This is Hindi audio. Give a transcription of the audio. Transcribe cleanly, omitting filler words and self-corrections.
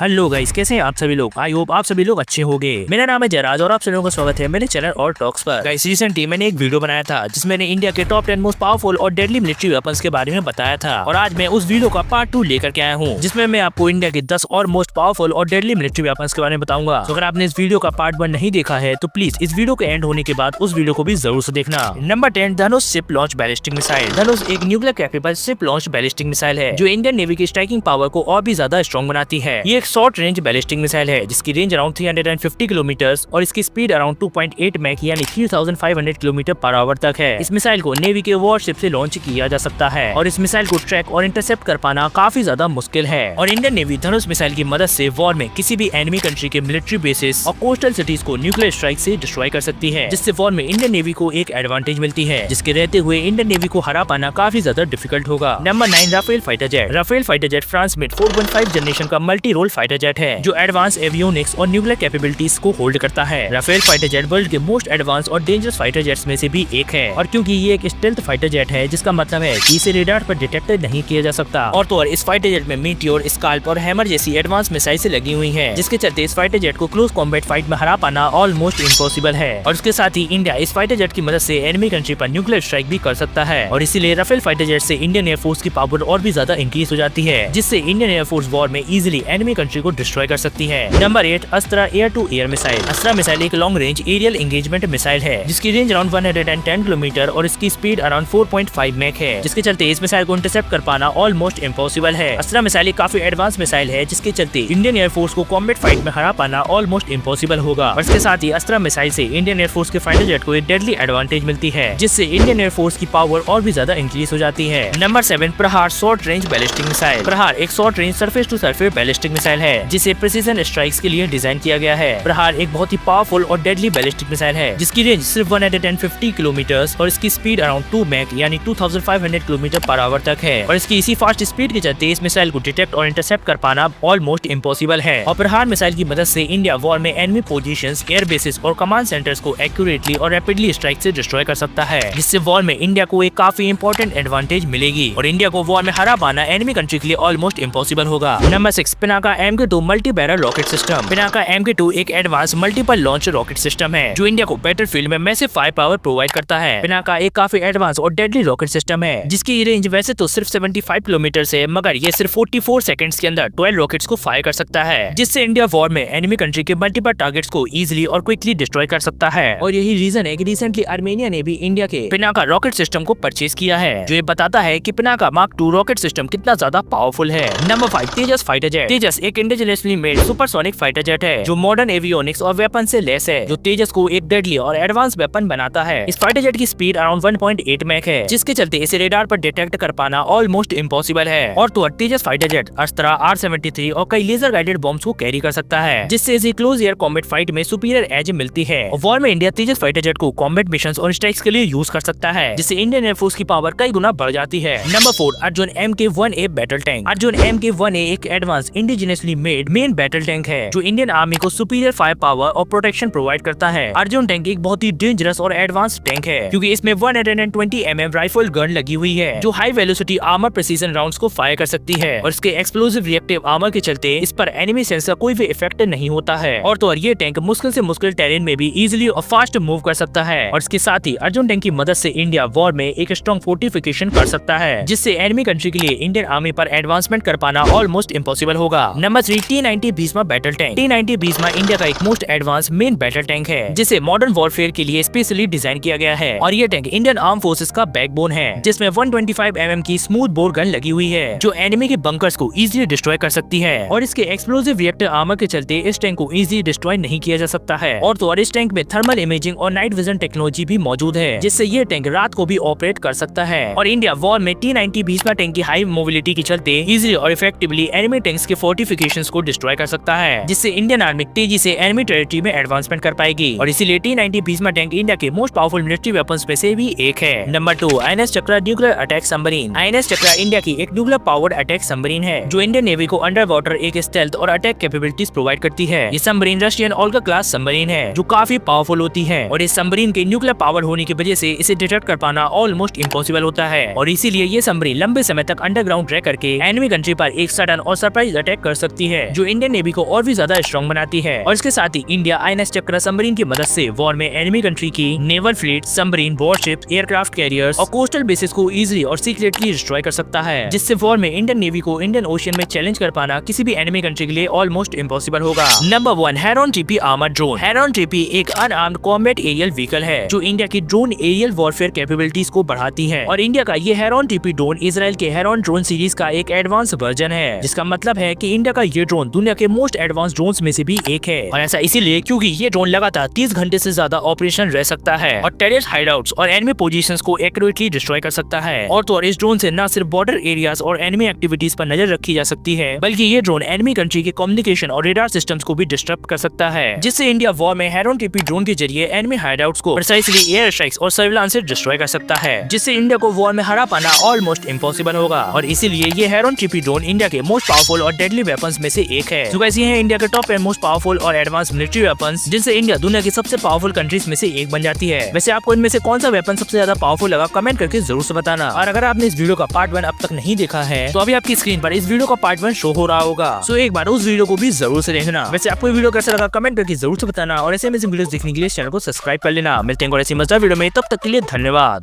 हेलो गाइस, कैसे हैं आप सभी लोग। आई होप आप सभी लोग अच्छे होंगे। मेरा नाम है जयराज और आप सभी लोगों का स्वागत है मेरे चैनल और टॉक्स पर। गाइस, रिसेंटली मैंने एक वीडियो बनाया था जिसमें मैंने इंडिया के टॉप 10 मोस्ट पावरफुल और डेडली मिलिट्री वेपन्स के बारे में बताया था और आज मैं उस वीडियो का पार्ट 2 लेकर के आया हूँ जिसमें मैं आपको इंडिया के 10 और मोस्ट पावरफुल और डेडली मिलिट्री वेपन्स के बारे में बताऊंगा। तो अगर आपने इस वीडियो का पार्ट 1 नहीं देखा है तो प्लीज इस वीडियो के एंड होने के बाद उस वीडियो को भी जरूर से देखना। नंबर 10, धनुष शिप लॉन्च बैलिस्टिक मिसाइल। धनुष एक nuclear capable ship launch ballistic missile है जो इंडियन नेवी की स्ट्राइकिंग पावर को और भी ज्यादा स्ट्रॉन्ग बनाती है। ये एक शॉर्ट रेंज बैलिस्टिक मिसाइल है जिसकी रेंज अराउंड 350 किलोमीटर और इसकी स्पीड अराउंड 2.8 मैक यानी 3500 किलोमीटर पर आवर तक है। इस मिसाइल को नेवी के वॉरशिप से लॉन्च किया जा सकता है और इस मिसाइल को ट्रैक और इंटरसेप्ट कर पाना काफी ज्यादा मुश्किल है और इंडियन नेवी धनुष मिसाइल की मदद से वॉर में किसी भी एनिमी कंट्री के मिलिट्री बेसिस और कोस्टल सिटीज को न्यूक्लियर स्ट्राइक से डिस्ट्रॉय कर सकती है, जिससे वॉर में इंडियन नेवी को एक एडवांटेज मिलती है जिसके रहते हुए इंडियन नेवी को हरा पाना काफी ज्यादा डिफिकल्ट होगा। Number 9, Rafale fighter jet. Rafale fighter jet France में 4.5 जनरेशन का मल्टी रोल फाइटर जेट है जो एडवांस एवियोनिक्स और न्यूक्लियर कैपेबिलिटीज को होल्ड करता है। राफेल फाइटर जेट वर्ल्ड के मोस्ट एडवांस और डेंजरस फाइटर जेट्स में से भी एक है और क्योंकि ये एक स्टेल्थ फाइटर जेट है जिसका मतलब है कि इसे रेडार पर डिटेक्ट नहीं किया जा सकता और तो और इस फाइटर जेट में मीटियोर, स्काल्प और हैमर जैसी एडवांस मिसाइल लगी हुई है जिसके चलते इस फाइटर जेट को क्लोज कॉम्बैट फाइट में हरा पाना ऑलमोस्ट इम्पॉसिबल है और उसके साथ ही इंडिया इस फाइटर जेट की मदद से एनिमी कंट्री पर न्यूक्लियर स्ट्राइक भी कर सकता है और इसीलिए राफेल फाइटर जेट से इंडियन एयरफोर्स की पावर और भी ज्यादा इंक्रीज हो जाती है जिससे इंडियन एयरफोर्स वॉर में इजिली एनिमी कंट्री को डिस्ट्रॉय कर सकती है। Number 8, Astra air to air missile. Astra missile एक long range aerial engagement missile है जिसकी रेंज अराउंड 110 किलोमीटर और इसकी स्पीड अराउंड 4.5 मैक है जिसके चलते इस मिसाइल को इंटरसेप्ट कर पाना ऑलमोस्ट इम्पॉसिबल है। अस्त्रा मिसाइल एक काफी एडवांस मिसाइल है जिसके चलते इंडियन एयरफोर्स को कॉम्बैट फाइट में हरा पाना ऑलमोस्ट इम्पॉसिबल होगा और इसके साथ ही अस्त्रा मिसाइल से इंडियन एयरफोर्स के फाइटर जेट को एक डेडली एडवांटेज मिलती है जिससे इंडियन एयरफोर्स की पावर और भी ज्यादा इंक्रीज हो जाती है। नंबर 7, प्रहार short range ballistic missile. Prahaar एक short range surface to surface ballistic missile है जिसे प्रिसीजन स्ट्राइक्स के लिए डिजाइन किया गया है। प्रहार एक बहुत ही पावरफुल और डेडली बैलिस्टिक मिसाइल है जिसकी रेंज सिर्फ 150 किलोमीटर और इसकी स्पीड अराउंड 2 मैक यानी 2500 किलोमीटर पर आवर तक है और इसकी इसी फास्ट स्पीड के चलते इस मिसाइल को डिटेक्ट और इंटरसेप्ट कर पाना ऑलमोस्ट इम्पॉसिबल है और प्रहार मिसाइल की मदद से इंडिया वॉर में एनिमी पोजीशंस, एयर बेसिस और कमांड सेंटर्स को एक्यूरेटली और रैपिडली स्ट्राइक से डिस्ट्रॉय कर सकता है जिससे वॉर में इंडिया को एक काफी इंपॉर्टेंट एडवांटेज मिलेगी और इंडिया को वॉर में हरा पाना एनिमी कंट्री के लिए ऑलमोस्ट इम्पॉसिबल होगा। Number 6, Pinaka MK2 multi barrel rocket system. Pinaka MK2 एक advance multiple launch rocket system है जो इंडिया को बैटलफील्ड में मैसिव फायर पावर प्रोवाइड करता है। पिनाका एक काफी एडवांस और डेडली रॉकेट सिस्टम है जिसकी रेंज वैसे तो सिर्फ 75 किलोमीटर है मगर ये सिर्फ 44 सेकंड्स के अंदर 12 रॉकेट्स को फायर कर सकता है जिससे इंडिया वॉर में एनिमी कंट्री के मल्टीपल टारगेट्स को इजीली और क्विकली डिस्ट्रॉय कर सकता है और यही रीजन है कि रिसेंटली आर्मेनिया ने भी इंडिया के पिनाका रॉकेट सिस्टम को परचेज किया है जो ये बताता है कि पिनाका मार्क 2 रॉकेट सिस्टम कितना ज्यादा पावरफुल है। नंबर 5, तेजस फाइटर जेट। तेजस एक indigenously made supersonic fighter jet है जो मॉडर्न एवियोनिक्स और वेपन से लेस है जो तेजस को एक डेडली और एडवांस वेपन बनाता है। इस फाइटर जेट की स्पीड अराउंड 1.8 मैक है जिसके चलते इसे रेडार पर डिटेक्ट कर पाना ऑलमोस्ट इम्पॉसिबल है और तो तेजस फाइटर जेट अस्त्रा, R-73 और कई लेजर गाइडेड बॉम्ब्स को कैरी कर सकता है जिससे इसे क्लोज एयर कॉम्बैट फाइट में सुपीरियर एज मिलती है और वॉर में इंडिया तेजस फाइटर जेट को कॉम्बैट मिशंस और स्ट्राइक्स के लिए यूज कर सकता है जिससे इंडियन एयरफोर्स की पावर कई गुना बढ़ जाती है। Number 4, Arjun MK-1A battle tank. Arjun MK-1A एक advance indigenously made main battle tank है जो इंडियन आर्मी को सुपीरियर फायर पावर और प्रोटेक्शन प्रोवाइड करता है। अर्जुन टैंक एक बहुत ही डेंजरस और एडवांस टैंक है क्योंकि इसमें 120 mm राइफल गन लगी हुई है जो high velocity armour precision rounds को फायर कर सकती है और इसके एक्सप्लोसिव रिएक्टिव आर्मर के चलते इस पर एनिमी सेंस का कोई भी इफेक्ट नहीं होता है और तो ये टैंक मुश्किल से मुश्किल टेरेन में भी इजीली और फास्ट मूव कर सकता है और इसके साथ ही अर्जुन टैंक की मदद से इंडिया वॉर में एक स्ट्रॉन्ग फोर्टिफिकेशन कर सकता है जिससे एनिमी कंट्री के लिए इंडियन आर्मी पर एडवांसमेंट कर पाना ऑलमोस्ट इम्पॉसिबल होगा। Number 3, T-90 Bheeshma battle tank. T-90 Bheeshma India का एक most advance main battle tank है जिसे मॉडर्न वॉरफेयर के लिए स्पेशली डिजाइन किया गया है और ये टैंक इंडियन आर्म फोर्सेस का बैकबोन है जिसमें 125 mm की स्मूथ बोर गन लगी हुई है जो एनिमी के बंकर्स को इजीली डिस्ट्रॉय कर सकती है और इसके एक्सप्लोसिव रिएक्टर आर्मर के चलते इस टैंक को इजीली डिस्ट्रॉय नहीं किया जा सकता है और तो और इस टैंक में थर्मल इमेजिंग और नाइट विजन टेक्नोलॉजी भी मौजूद है जिससे ये टैंक रात को भी ऑपरेट कर सकता है और इंडिया वॉर में T-90 भीष्मा टैंक की हाई मोबिलिटी के चलते इजीली और इफेक्टिवली एनिमी टैंक्स के फोर्टिफिकेशंस को डिस्ट्रॉय कर सकता है जिससे इंडियन आर्मी तेजी से एनिमी टेरिटरी में एडवांसमेंट कर पाएगी और इसीलिए T-90 भीष्मा टैंक इंडिया के मोस्ट पावरफुल मिलिट्री वेपन्स में से भी एक है। नंबर 2, INS चक्रा न्यूक्लियर अटैक सबमरीन। INS चक्रा इंडिया की एक न्यूक्लियर पावर्ड अटैक सबमरीन है जो इंडियन नेवी को अंडर वाटर एक स्टेल्थ और अटैक कैपेबिलिटीज प्रोवाइड करती है। ये submarine Russian Olga class submarine है जो काफी पावरफुल होती है और इस सबमरीन के न्यूक्लियर पावर होने की वजह से इसे डिटेक्ट कर पाना ऑलमोस्ट इम्पॉसिबल होता है और इसीलिए ये सबमरीन लंबे समय तक अंडरग्राउंड रह करके एनिमी कंट्री पर एक सडन और सरप्राइज अटैक कर सकती है, जो इंडियन नेवी को और भी ज्यादा स्ट्रॉन्ग बनाती है। और इसके साथ ही इंडिया INS चक्रा सबमरीन की मदद से वॉर में एनिमी कंट्री की naval fleet, submarine, worship, aircraft carriers और कोस्टल बेसिस को इजीली और सीक्रेटली डिस्ट्रॉय कर सकता है, जिससे वॉर में इंडियन नेवी को इंडियन ओशियन में चैलेंज कर पाना किसी भी एनिमी कंट्री के लिए ऑलमोस्ट इम्पॉसिबल होगा। Number 1, heron TP armoured drone. Heron TP एक अनआर्म्ड कॉम्बैट एरियल व्हीकल है जो इंडिया की ड्रोन एरियल वॉरफेयर कैपेबिलिटीज को बढ़ाती है। और इंडिया का ये हेरॉन TP ड्रोन इजराइल के हेरॉन ड्रोन सीरीज का एक एडवांस वर्जन है, जिसका मतलब है कि इंडिया का ये ड्रोन दुनिया के मोस्ट एडवांस ड्रोन में से भी एक है। और ऐसा इसीलिए क्योंकि ये ड्रोन लगातार 30 घंटे से ज्यादा ऑपरेशन रह सकता है और टेररिस्ट हाइडआउट्स और एनिमी पोजीशंस को एक्यूरेटली डिस्ट्रॉय कर सकता है। और तो और इस ड्रोन से न सिर्फ बॉर्डर एरियाज और एनिमी एक्टिविटीज पर नजर रखी जा सकती है, बल्कि ये ड्रोन एनिमी कंट्री के कम्युनिकेशन और रेडार सिस्टम्स को भी डिस्टर्ब कर सकता है, जिससे इंडिया वॉर में हेरॉन TP ड्रोन के जरिए एनिमी हाइडआउट्स को प्रिसाइसली एयर स्ट्राइक्स और सर्विलांस से डिस्ट्रॉय कर सकता है, जिससे इंडिया को वॉर में हरा पाना ऑलमोस्ट इम्पॉसिबल होगा। और इसीलिए ये हेरॉन TP ड्रोन इंडिया के मोस्ट पावरफुल और डेडली वेपन्स में से एक है। जो ऐसी है इंडिया के टॉप 10 मोस्ट पावरफुल और एडवांस मिलिट्री वेपन्स, जिनसे इंडिया दुनिया की सबसे पावरफुल कंट्रीज में से एक बन जाती है। वैसे आपको इनमें से कौन सा वेपन सबसे ज्यादा पावरफुल लगा, कमेंट करके जरूर से बताना। और अगर आपने इस वीडियो का पार्ट 1 अब तक नहीं देखा है, तो अभी आपकी स्क्रीन पर इस वीडियो का पार्ट 1 शो हो रहा होगा, सो एक बार उस वीडियो को भी जरूर से देखना। वैसे आपको वीडियो कैसा लगा कमेंट करके जरूर से बताना और ऐसे अमेजिंग वीडियोस देखने के लिए चैनल को सब्सक्राइब कर लेना। मिलते हैं और ऐसी मजेदार वीडियो में, तब तक के लिए धन्यवाद।